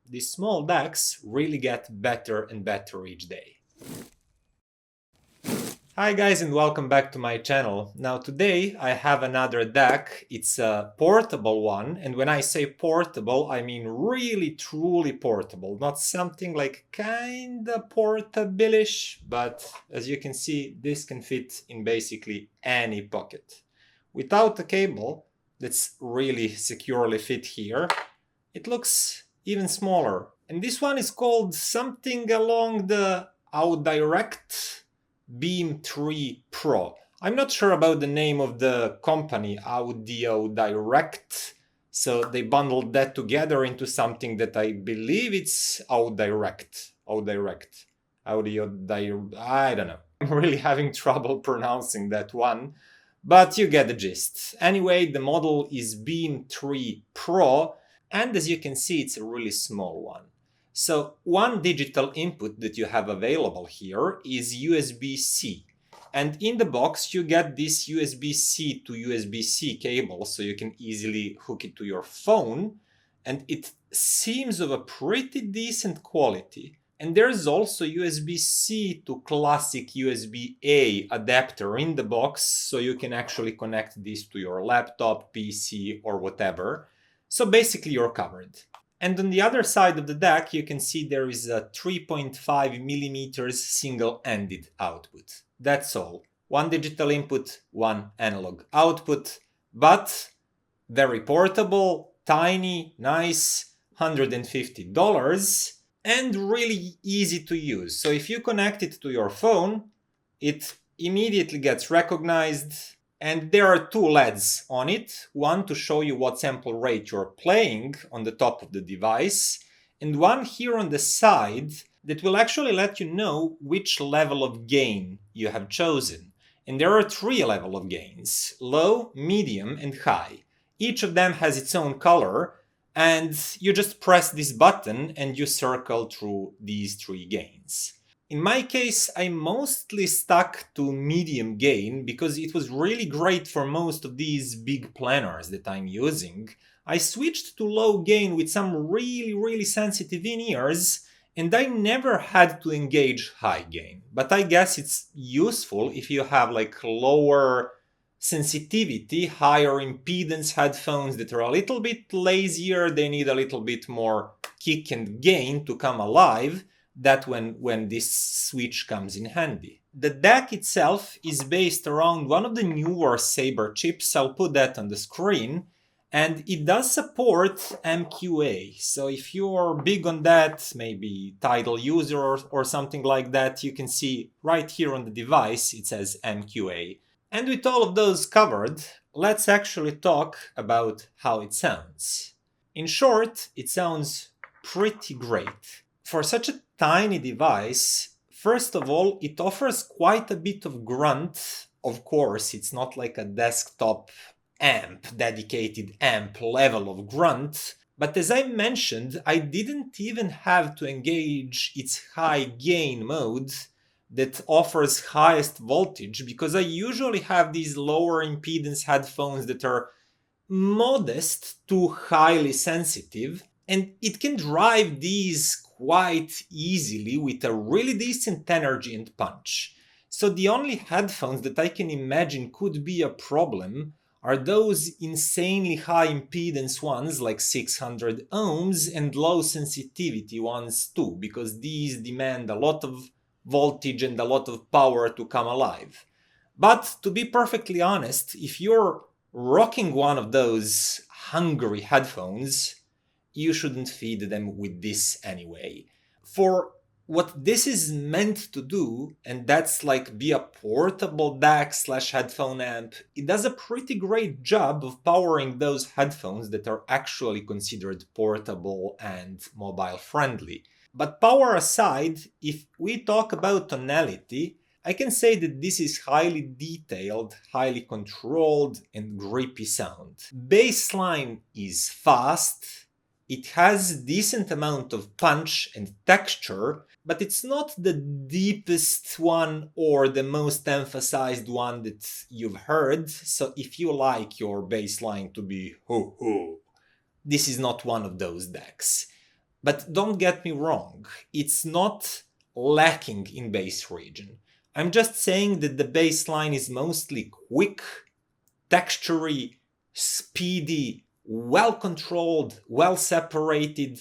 these small DACs really get better and better each day. Hi guys, and welcome back to my channel. Now today I have another DAC. It's a portable one, and when I say portable I mean really truly portable, not something like kinda portable-ish, but as you can see this can fit in basically any pocket. Without a cable that's really securely fit here, it looks even smaller. And this one is called something along the Audirect Beam 3 Pro. I'm not sure about the name of the company, Audirect, so they bundled that together into something that I believe it's Audirect. I don't know. I'm really having trouble pronouncing that one, but you get the gist. Anyway, the model is Beam 3 Pro, and as you can see, it's a really small one. So one digital input that you have available here is USB-C. And in the box you get this USB-C to USB-C cable, so you can easily hook it to your phone. And it seems of a pretty decent quality. And there's also USB-C to classic USB-A adapter in the box, so you can actually connect this to your laptop, PC, or whatever. So basically you're covered. And on the other side of the DAC, you can see there is a 3.5mm single-ended output. That's all. One digital input, one analog output, but very portable, tiny, nice, $150, and really easy to use. So if you connect it to your phone, it immediately gets recognized. And there are two LEDs on it, one to show you what sample rate you're playing on the top of the device, and one here on the side that will actually let you know which level of gain you have chosen. And there are three levels of gains: low, medium, and high. Each of them has its own color, and you just press this button and you circle through these three gains. In my case, I mostly stuck to medium gain because it was really great for most of these big planners that I'm using. I switched to low gain with some really sensitive in-ears, and I never had to engage high gain. But I guess it's useful if you have like lower sensitivity, higher impedance headphones that are a little bit lazier, they need a little bit more kick and gain to come alive. That when this switch comes in handy. The DAC itself is based around one of the newer Sabre chips, I'll put that on the screen, and it does support MQA. So if you're big on that, maybe Tidal user or something like that, you can see right here on the device it says MQA. And with all of those covered, let's actually talk about how it sounds. In short, it sounds pretty great. For such a tiny device, first of all, it offers quite a bit of grunt. Of course, it's not like a desktop amp, dedicated amp level of grunt. But as I mentioned, I didn't even have to engage its high gain mode that offers highest voltage, because I usually have these lower impedance headphones that are modest to highly sensitive, and it can drive these quite easily with a really decent energy and punch. So the only headphones that I can imagine could be a problem are those insanely high impedance ones like 600 ohms and low sensitivity ones too, because these demand a lot of voltage and a lot of power to come alive. But to be perfectly honest, if you're rocking one of those hungry headphones, you shouldn't feed them with this anyway. For what this is meant to do, and that's like be a portable DAC / headphone amp, it does a pretty great job of powering those headphones that are actually considered portable and mobile friendly. But power aside, if we talk about tonality, I can say that this is highly detailed, highly controlled, and grippy sound. Bassline is fast. It has decent amount of punch and texture, but it's not the deepest one or the most emphasized one that you've heard. So if you like your bass line to be ho ho, this is not one of those DACs. But don't get me wrong, it's not lacking in bass region. I'm just saying that the bass line is mostly quick, textury, speedy, well controlled, well separated,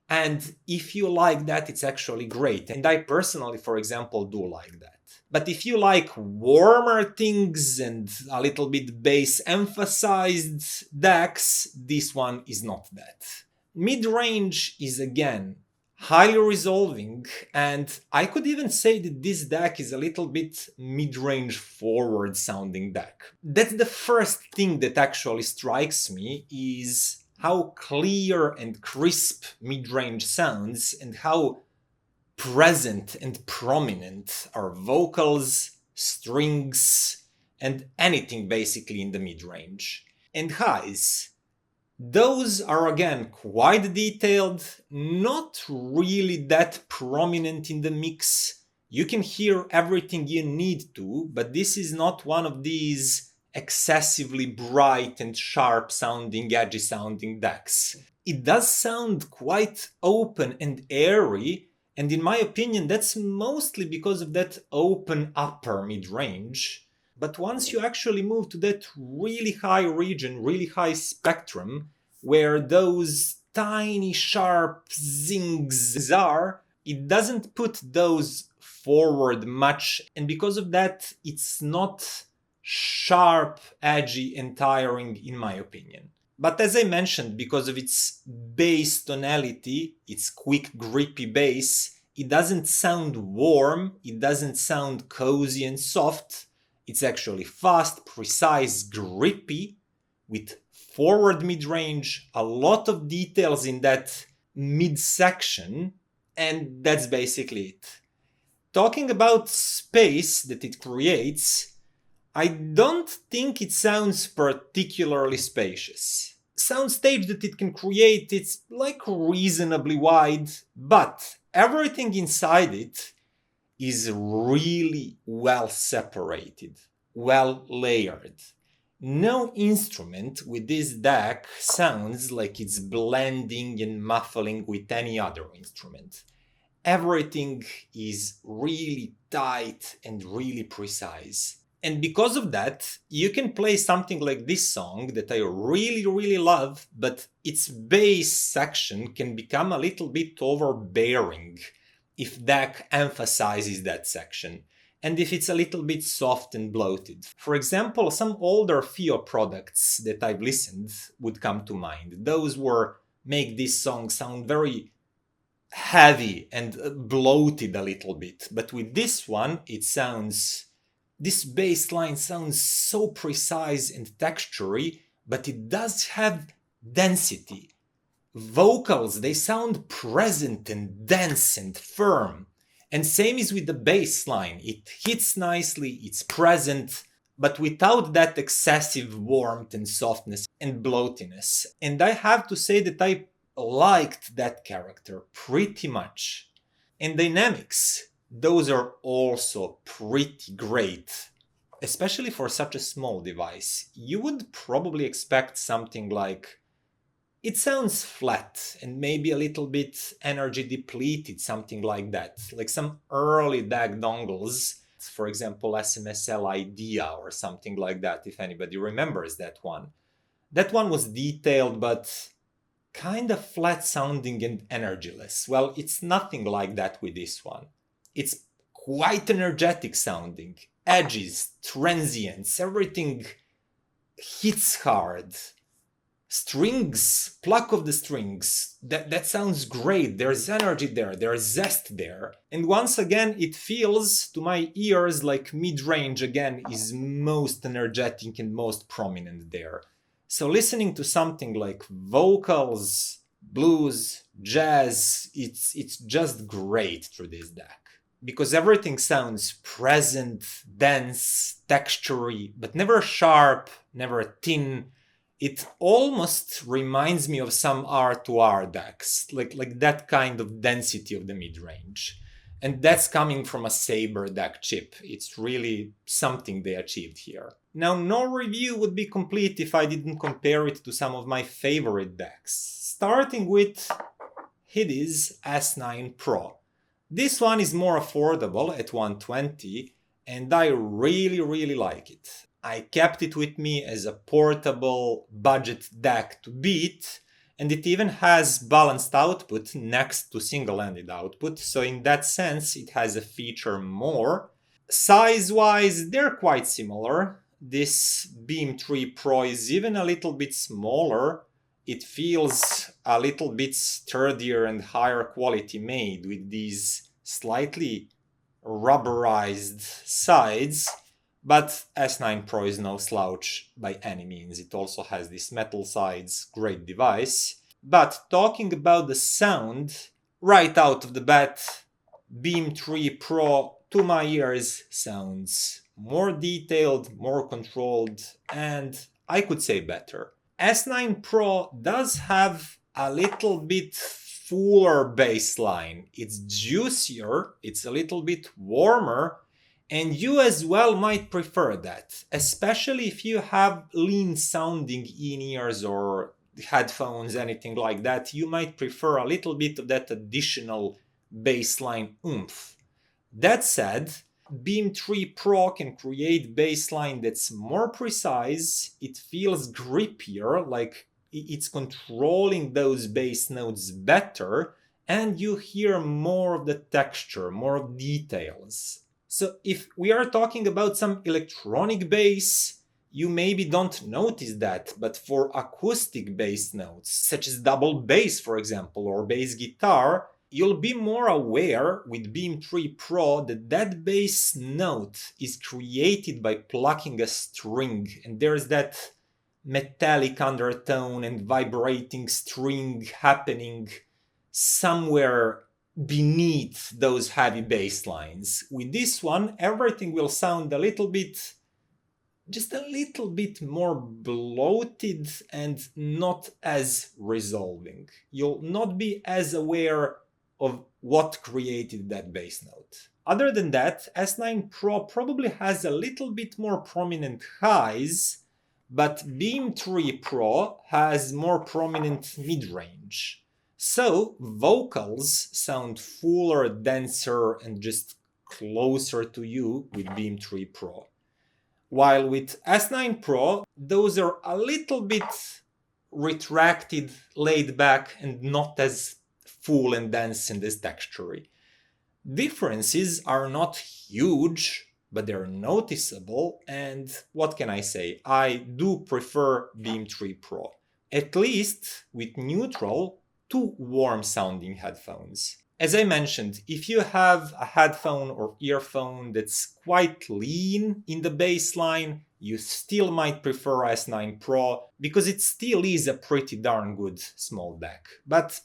and if you like that, it's actually great. And I personally, for example, do like that. But if you like warmer things and a little bit bass emphasized DACs, this one is not that. Mid-range is again highly resolving, and I could even say that this DAC is a little bit mid-range forward sounding DAC. That's the first thing that actually strikes me, is how clear and crisp mid-range sounds and how present and prominent are vocals, strings, and anything basically in the mid-range. And highs, those are again quite detailed, not really that prominent in the mix. You can hear everything you need to, but this is not one of these excessively bright and sharp sounding, edgy sounding DACs. It does sound quite open and airy, and in my opinion that's mostly because of that open upper mid-range. But once you actually move to that really high region, really high spectrum, where those tiny sharp zings are, it doesn't put those forward much, and because of that it's not sharp, edgy and tiring in my opinion. But as I mentioned, because of its bass tonality, its quick grippy bass, it doesn't sound warm, it doesn't sound cozy and soft. It's actually fast, precise, grippy, with forward mid-range, a lot of details in that mid-section, and that's basically it. Talking about space that it creates, I don't think it sounds particularly spacious. Soundstage that it can create, it's like reasonably wide, but everything inside it is really well separated, well layered. No instrument with this DAC sounds like it's blending and muffling with any other instrument. Everything is really tight and really precise. And because of that, you can play something like this song that I really love, but its bass section can become a little bit overbearing if DAC emphasizes that section, and if it's a little bit soft and bloated. For example, some older FIO products that I've listened would come to mind. Those make this song sound very heavy and bloated a little bit, but with this one this bass line sounds so precise and textury, but it does have density. Vocals, they sound present and dense and firm. And same is with the bass line. It hits nicely, it's present, but without that excessive warmth and softness and bloatiness. And I have to say that I liked that character pretty much. And dynamics, those are also pretty great. Especially for such a small device. You would probably expect something like, it sounds flat and maybe a little bit energy depleted, something like that. Like some early DAC dongles, for example SMSL Idea or something like that, if anybody remembers that one. That one was detailed but kind of flat sounding and energyless. Well, it's nothing like that with this one. It's quite energetic sounding. Edges, transients, everything hits hard. Strings, pluck of the strings, that sounds great. There's energy there, there's zest there. And once again, it feels to my ears like mid-range again is most energetic and most prominent there. So listening to something like vocals, blues, jazz, it's just great through this DAC. Because everything sounds present, dense, textury, but never sharp, never thin. It almost reminds me of some R2R DACs, like that kind of density of the mid-range. And that's coming from a Sabre DAC chip. It's really something they achieved here. Now, no review would be complete if I didn't compare it to some of my favorite DACs. Starting with Hidizs S9 Pro. This one is more affordable at 120 and I really like it. I kept it with me as a portable budget DAC to beat, and it even has balanced output next to single-ended output, so in that sense it has a feature more. Size-wise, they're quite similar. This Beam 3 Pro is even a little bit smaller. It feels a little bit sturdier and higher quality made with these slightly rubberized sides, but S9 Pro is no slouch by any means. It also has these metal sides, great device. But talking about the sound, right out of the bat, Beam 3 Pro to my ears sounds more detailed, more controlled, and I could say better. S9 Pro does have a little bit fuller bass line. It's juicier, it's a little bit warmer, and you as well might prefer that, especially if you have lean sounding in-ears or headphones, anything like that. You might prefer a little bit of that additional bassline oomph. That said, Beam 3 Pro can create bassline that's more precise, it feels grippier, like it's controlling those bass notes better, and you hear more of the texture, more of details. So if we are talking about some electronic bass, you maybe don't notice that, but for acoustic bass notes, such as double bass for example, or bass guitar, you'll be more aware with Beam 3 Pro that that bass note is created by plucking a string, and there's that metallic undertone and vibrating string happening somewhere beneath those heavy bass lines. With this one, everything will sound a little bit, just a little bit more bloated and not as resolving. You'll not be as aware of what created that bass note. Other than that, S9 Pro probably has a little bit more prominent highs, but Beam 3 Pro has more prominent mid-range. So vocals sound fuller, denser, and just closer to you with Beam 3 Pro. While with S9 Pro, those are a little bit retracted, laid back, and not as full and dense in this texture. Differences are not huge, but they're noticeable, and what can I say? I do prefer Beam 3 Pro, at least with neutral to warm sounding headphones. As I mentioned, if you have a headphone or earphone that's quite lean in the bassline, you still might prefer S9 Pro because it still is a pretty darn good small DAC. But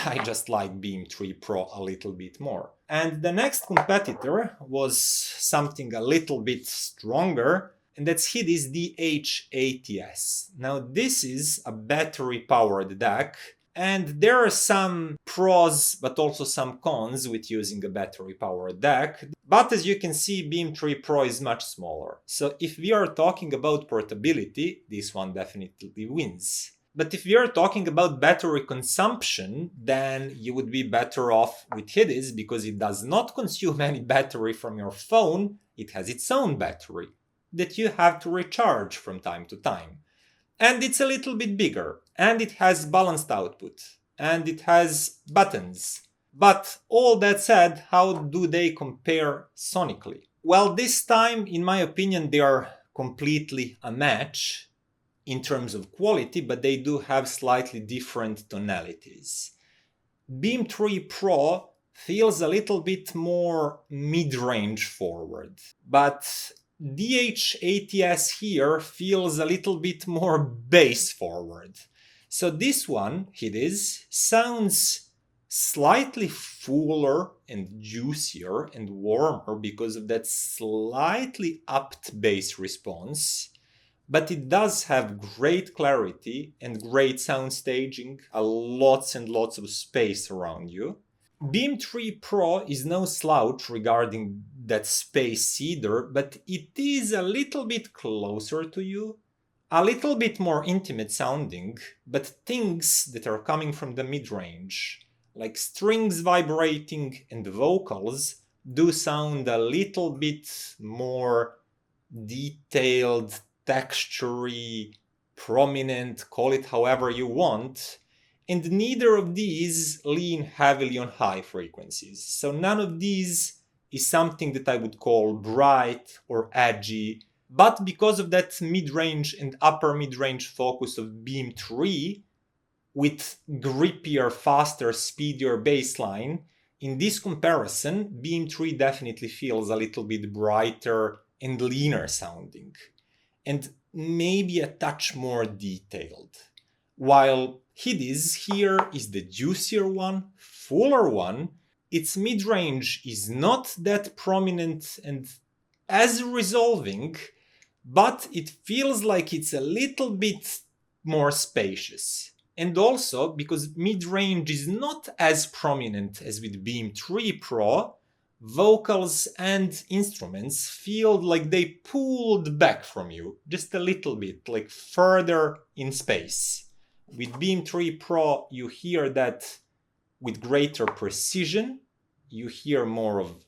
I just like Beam 3 Pro a little bit more. And the next competitor was something a little bit stronger, and that's Hidizs DH80s. Now this is a battery-powered DAC, and there are some pros but also some cons with using a battery-powered DAC. But as you can see, Beam 3 Pro is much smaller. So if we are talking about portability, this one definitely wins. But if we are talking about battery consumption, then you would be better off with Hidizs because it does not consume any battery from your phone. It has its own battery that you have to recharge from time to time. And it's a little bit bigger, and it has balanced output, and it has buttons. But all that said, how do they compare sonically? Well, this time, in my opinion, they are completely a match in terms of quality, but they do have slightly different tonalities. Beam 3 Pro feels a little bit more mid-range forward, but DH80s here feels a little bit more bass forward. So this one, Hidizs, sounds slightly fuller and juicier and warmer because of that slightly upped bass response. But it does have great clarity and great sound staging, lots and lots of space around you. Beam 3 Pro is no slouch regarding that space either, but it is a little bit closer to you, a little bit more intimate sounding, but things that are coming from the mid-range like strings vibrating and vocals do sound a little bit more detailed, textury, prominent, call it however you want, and neither of these lean heavily on high frequencies. So none of these is something that I would call bright or edgy, but because of that mid-range and upper mid-range focus of Beam 3, with grippier, faster, speedier bassline, in this comparison, Beam 3 definitely feels a little bit brighter and leaner sounding, and maybe a touch more detailed. While Hidizs here is the juicier one, fuller one, its mid-range is not that prominent and as resolving, but it feels like it's a little bit more spacious. And also, because mid-range is not as prominent as with Beam 3 Pro, vocals and instruments feel like they pulled back from you just a little bit, like further in space. With Beam 3 Pro, you hear that with greater precision, you hear more of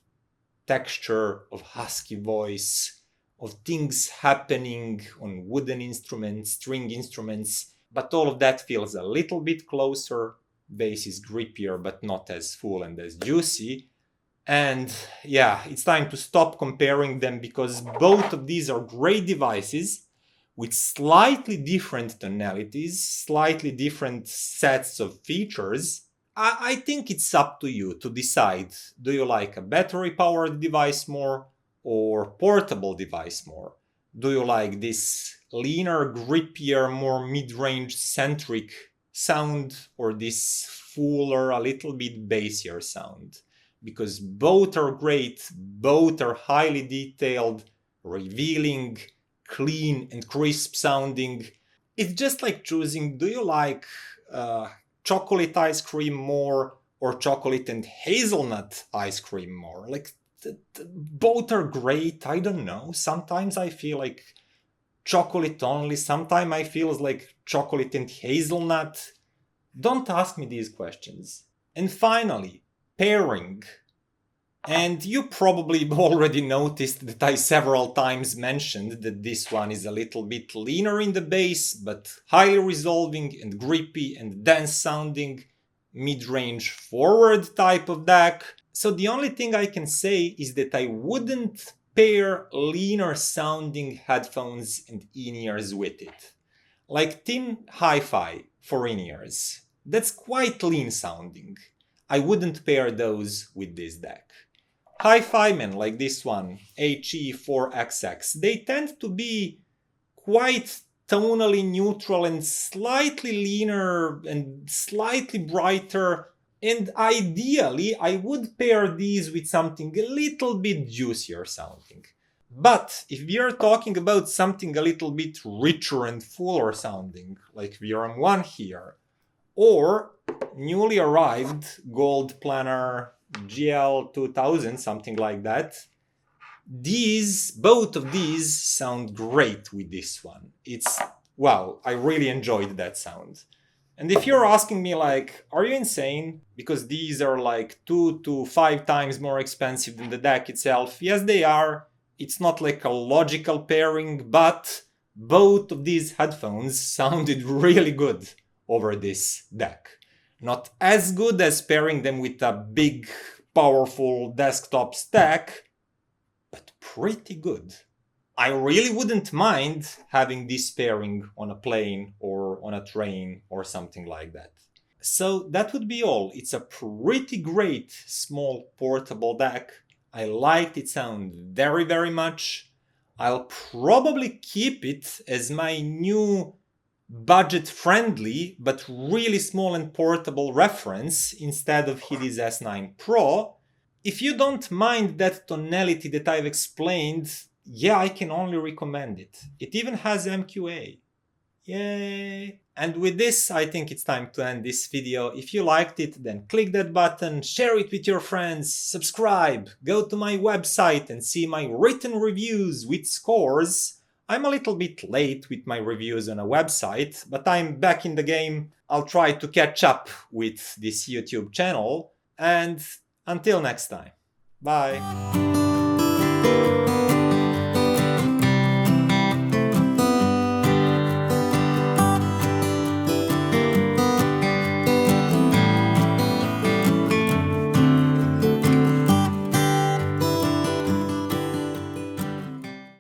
texture, of husky voice, of things happening on wooden instruments, string instruments, but all of that feels a little bit closer. Bass is grippier, but not as full and as juicy. And yeah, it's time to stop comparing them because both of these are great devices with slightly different tonalities, slightly different sets of features. I think it's up to you to decide, do you like a battery-powered device more or portable device more? Do you like this leaner, grippier, more mid-range centric sound or this fuller, a little bit bassier sound? Because both are great, both are highly detailed, revealing, clean and crisp sounding. It's just like choosing, do you like chocolate ice cream more or chocolate and hazelnut ice cream more? Like, both are great. I don't know. Sometimes I feel like chocolate only. Sometimes I feel like chocolate and hazelnut. Don't ask me these questions. And finally, pairing. And you probably already noticed that I several times mentioned that this one is a little bit leaner in the bass, but highly resolving and grippy and dense sounding, mid-range forward type of DAC. So the only thing I can say is that I wouldn't pair leaner sounding headphones and in-ears with it. Like thin hi-fi for in-ears. That's quite lean sounding. I wouldn't pair those with this DAC. Hi-fi men like this one, HE4XX, they tend to be quite tonally neutral and slightly leaner and slightly brighter. And ideally, I would pair these with something a little bit juicier sounding. But if we are talking about something a little bit richer and fuller sounding, like VRM1 here, or newly arrived Gold Planner GL 2000, something like that, both of these sound great with this one. It's, wow, I really enjoyed that sound. And if you're asking me like, are you insane? Because these are like 2 to 5 times more expensive than the DAC itself. Yes, they are. It's not like a logical pairing, but both of these headphones sounded really good over this DAC. Not as good as pairing them with a big, powerful desktop stack, but pretty good. I really wouldn't mind having this pairing on a plane or on a train or something like that. So that would be all. It's a pretty great small portable DAC. I liked its sound very, very much. I'll probably keep it as my new budget-friendly but really small and portable reference instead of Hidizs S9 Pro. If you don't mind that tonality that I've explained, yeah, I can only recommend it. It even has MQA. Yay! And with this, I think it's time to end this video. If you liked it, then click that button, share it with your friends, subscribe, go to my website and see my written reviews with scores. I'm a little bit late with my reviews on a website, but I'm back in the game. I'll try to catch up with this YouTube channel, and until next time, bye!